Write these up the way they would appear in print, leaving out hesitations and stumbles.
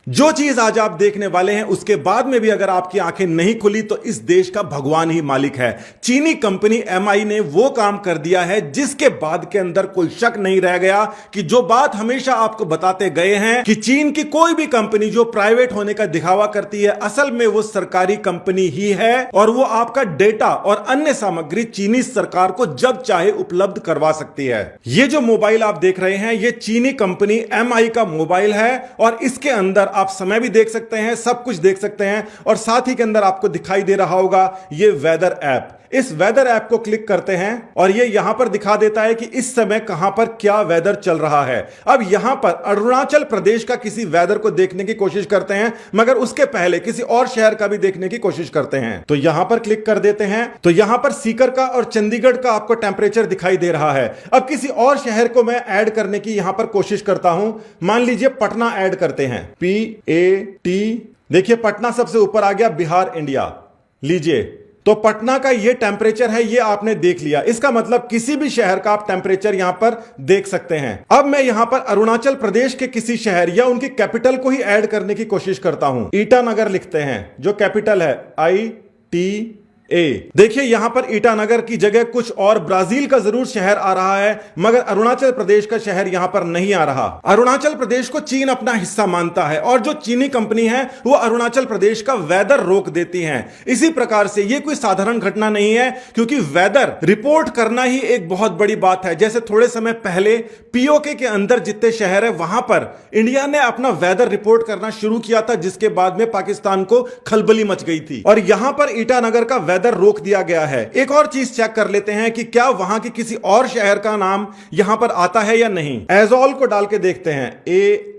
जो चीज आज आप देखने वाले हैं उसके बाद में भी अगर आपकी आंखें नहीं खुली तो इस देश का भगवान ही मालिक है। चीनी कंपनी एमआई ने वो काम कर दिया है जिसके बाद के अंदर कोई शक नहीं रह गया कि जो बात हमेशा आपको बताते गए हैं कि चीन की कोई भी कंपनी जो प्राइवेट होने का दिखावा करती है असल में वो सरकारी कंपनी ही है और वो आपका डेटा और अन्य सामग्री चीनी सरकार को जब चाहे उपलब्ध करवा सकती है। ये जो मोबाइल आप देख रहे हैं ये चीनी कंपनी एमआई का मोबाइल है और इसके अंदर आप समय भी देख सकते हैं, सब कुछ देख सकते हैं और साथ ही के अंदर आपको दिखाई दे रहा होगा ये वेदर ऐप। इस वेदर ऐप को क्लिक करते हैं और ये यहां पर दिखा देता है कि इस समय कहां पर क्या वेदर चल रहा है। अब यहां पर अरुणाचल प्रदेश का किसी वेदर को देखने की कोशिश करते हैं मगर उसके पहले किसी और शहर का भी देखने की कोशिश करते हैं। तो यहां पर क्लिक कर देते हैं तो यहां पर सीकर का और चंडीगढ़ का आपको टेंपरेचर दिखाई दे रहा है। अब किसी और शहर को मैं ऐड करने की यहां पर कोशिश करता हूं। मान लीजिए पटना ऐड करते हैं, PAT। देखिए पटना सबसे ऊपर आ गया, बिहार इंडिया। लीजिए तो पटना का ये टेंपरेचर है, ये आपने देख लिया। इसका मतलब किसी भी शहर का आप टेंपरेचर यहां पर देख सकते हैं। अब मैं यहां पर अरुणाचल प्रदेश के किसी शहर या उनकी कैपिटल को ही ऐड करने की कोशिश करता हूं। ईटानगर लिखते हैं, जो कैपिटल है ITA। देखिए यहां पर ईटानगर की जगह कुछ और ब्राजील का जरूर शहर आ रहा है मगर अरुणाचल प्रदेश का शहर यहां पर नहीं आ रहा। अरुणाचल प्रदेश को चीन अपना हिस्सा मानता है और जो चीनी कंपनी है वो अरुणाचल प्रदेश का वेदर रोक देती है। इसी प्रकार से ये कोई साधारण घटना नहीं है क्योंकि वेदर रिपोर्ट करना ही एक बहुत बड़ी बात है। जैसे थोड़े समय पहले POK के अंदर जितने शहर है वहां पर इंडिया ने अपना वेदर रिपोर्ट करना शुरू किया था जिसके बाद में पाकिस्तान को खलबली मच गई थी और यहां पर ईटानगर का वेदर रोक दिया गया है। एक और चीज चेक कर लेते हैं कि क्या वहां के किसी और शहर का नाम यहां पर आता है या नहीं। एजोल को डाल के देखते हैं,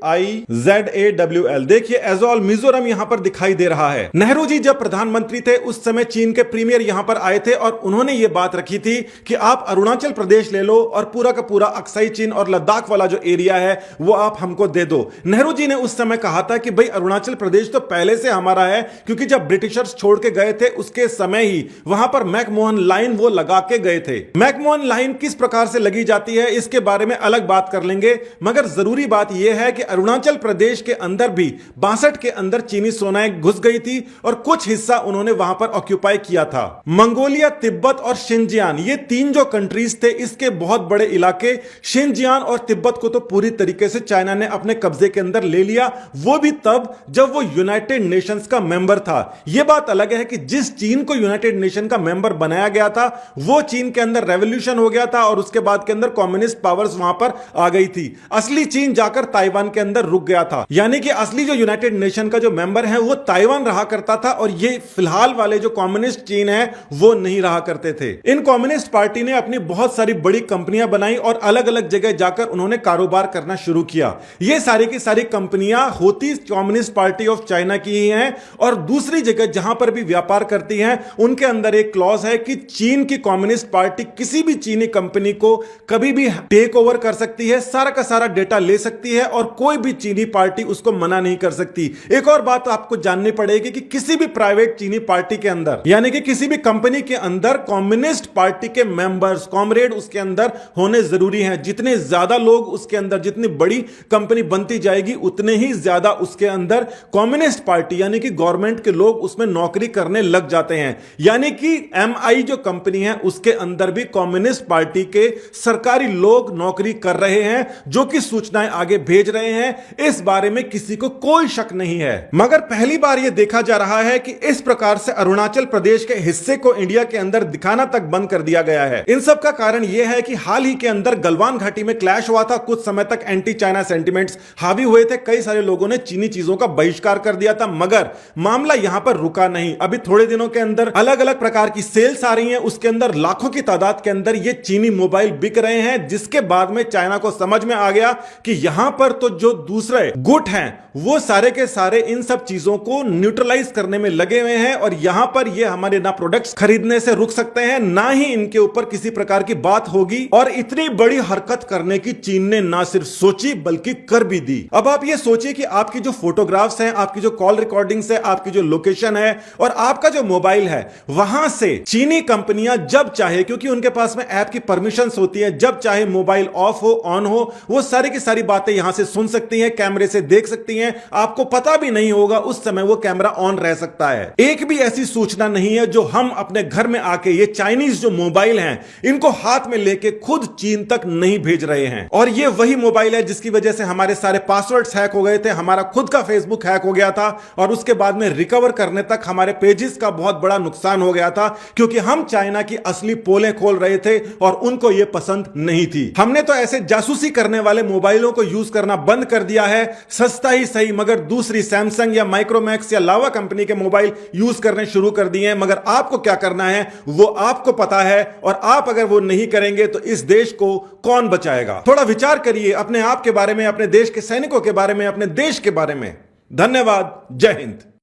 AIZAWL। देखिए एजोल मिजोरम यहां पर दिखाई दे रहा है। नेहरू जी जब प्रधानमंत्री थे उस समय चीन के प्रीमियर यहां पर आए थे और उन्होंने यह बात रखी थी कि आप अरुणाचल प्रदेश ले लो और पूरा का पूरा अक्साई चीन और लद्दाख वाला जो एरिया है वो आप हमको दे दो। नेहरू जी ने उस समय कहा था कि भाई अरुणाचल प्रदेश तो पहले से हमारा है क्योंकि जब ब्रिटिशर्स छोड़ के गए थे उसके समय ही वहां पर मैकमोहन लाइन वो लगा के गए थे। मैकमोहन लाइन किस प्रकार से लगी जाती है इसके बारे में अलग बात कर लेंगे मगर जरूरी बात यह है कि अरुणाचल प्रदेश के अंदर भी 62 के अंदर चीनी सेनाएं घुस गई थी और कुछ हिस्सा उन्होंने वहां पर ऑक्यूपाई किया था। मंगोलिया, तिब्बत और शिनजियान ये तीन जो कंट्रीज थे इसके बहुत बड़े इलाके, शिनजियान और तिब्बत को तो पूरी तरीके से चाइना ने अपने कब्जे के अंदर ले लिया, वो भी तब जब वो यूनाइटेड नेशंस का मेंबर था। यह बात अलग है कि जिस चीन को यूनाइटेड नेशन का मेंबर बनाया गया था वो चीन के अंदर रेवोल्यूशन हो गया था और उसके बाद के अंदर कम्युनिस्ट पावर्स वहां पर आ गई थी। असली चीन जाकर ताइवान के अंदर रुक गया था, यानी कि असली जो यूनाइटेड नेशन का जो मेंबर है वो ताइवान रहा करता था और ये फिलहाल वाले जो कम्युनिस्ट चीन है वो नहीं रहा करते थे। इन कम्युनिस्ट पार्टी ने अपनी बहुत सारी बड़ी कंपनियां बनाई और अलग अलग जगह जाकर उन्होंने कारोबार करना शुरू किया। ये सारी की सारी कंपनियां होती कम्युनिस्ट पार्टी ऑफ चाइना की ही हैं और दूसरी जगह जहां पर भी व्यापार करती हैं उनके अंदर एक क्लॉज है कि चीन की कम्युनिस्ट पार्टी किसी भी चीनी कंपनी को कभी भी टेक ओवर कर सकती है, सारा का सारा डेटा ले सकती है और कोई भी चीनी पार्टी उसको मना नहीं कर सकती। एक और बात आपको जाननी पड़ेगी कि किसी भी प्राइवेट चीनी पार्टी के अंदर यानी कि किसी भी कंपनी के अंदर कम्युनिस्ट पार्टी के मेंबर्स, कॉमरेड उसके अंदर होने जरूरी हैं। जितने ज्यादा लोग उसके अंदर, जितनी बड़ी कंपनी बनती जाएगी उतने ही ज्यादा उसके अंदर कम्युनिस्ट पार्टी यानी कि गवर्नमेंट के लोग उसमें नौकरी करने लग जाते हैं। यानी कि MI जो कंपनी है उसके अंदर भी कम्युनिस्ट पार्टी के सरकारी लोग नौकरी कर रहे हैं जो कि सूचनाएं आगे भेज रहे हैं। इस बारे में किसी को कोई शक नहीं है मगर पहली बार यह देखा जा रहा है कि इस प्रकार से अरुणाचल प्रदेश के हिस्से को इंडिया के अंदर दिखाना तक बंद कर दिया गया है। इन सब का कारण यह है कि हाल ही के अंदर गलवान घाटी में क्लैश हुआ था। कुछ समय तक एंटी चाइना सेंटिमेंट्स हावी हुए थे, कई सारे लोगों ने चीनी चीजों का बहिष्कार कर दिया था मगर मामला यहां पर रुका नहीं। अभी थोड़े दिनों के अंदर अलग अलग प्रकार की सेल्स आ रही हैं, उसके अंदर लाखों की तादाद के अंदर ये चीनी मोबाइल बिक रहे हैं जिसके बाद में चाइना को समझ में आ गया कि यहां पर तो जो दूसरे गुट हैं वो सारे के सारे इन सब चीजों को न्यूट्रलाइज करने में लगे हुए हैं और यहां पर ये हमारे ना प्रोडक्ट्स खरीदने से रुक सकते हैं ना ही इनके ऊपर किसी प्रकार की बात होगी। और इतनी बड़ी हरकत करने की चीन ने ना सिर्फ सोची बल्कि कर भी दी। अब आप ये सोचिए कि आपकी जो फोटोग्राफ्स हैं, आपकी जो कॉल रिकॉर्डिंग्स है, आपकी जो लोकेशन है और आपका जो मोबाइल है, वहां से चीनी कंपनियां जब चाहे, क्योंकि उनके पास में ऐप की परमिशंस होती है, जब चाहे मोबाइल ऑफ हो ऑन हो वो सारी की सारी बातें यहां से सुन सकती हैं, कैमरे से देख सकती हैं, आपको पता भी नहीं होगा उस समय वो कैमरा ऑन रह सकता है। एक भी ऐसी सूचना नहीं है जो हम अपने घर में आके ये चाइनीज जो मोबाइल हैं इनको हाथ में लेके खुद चीन तक नहीं भेज रहे हैं। और ये वही मोबाइल है जिसकी वजह से हमारे सारे पासवर्ड्स हैक हो गए थे, हमारा खुद का फेसबुक हैक हो गया था और उसके बाद में रिकवर करने तक हमारे पेजेस का बहुत बड़ा नुकसान हो गया था, क्योंकि हम चाइना की असली पोलें खोल रहे थे और उनको यह पसंद नहीं थी। हमने तो ऐसे जासूसी करने वाले मोबाइलों को यूज करना बंद कर दिया है, सस्ता ही सही मगर दूसरी सैमसंग या माइक्रोमैक्स या लावा कंपनी के मोबाइल यूज करने शुरू कर दिए हैं। मगर आपको क्या करना है वो आपको पता है, और आप अगर वो नहीं करेंगे तो इस देश को कौन बचाएगा? थोड़ा विचार करिए अपने आप के बारे में, अपने देश के सैनिकों के बारे में, अपने देश के बारे में। धन्यवाद। जय हिंद।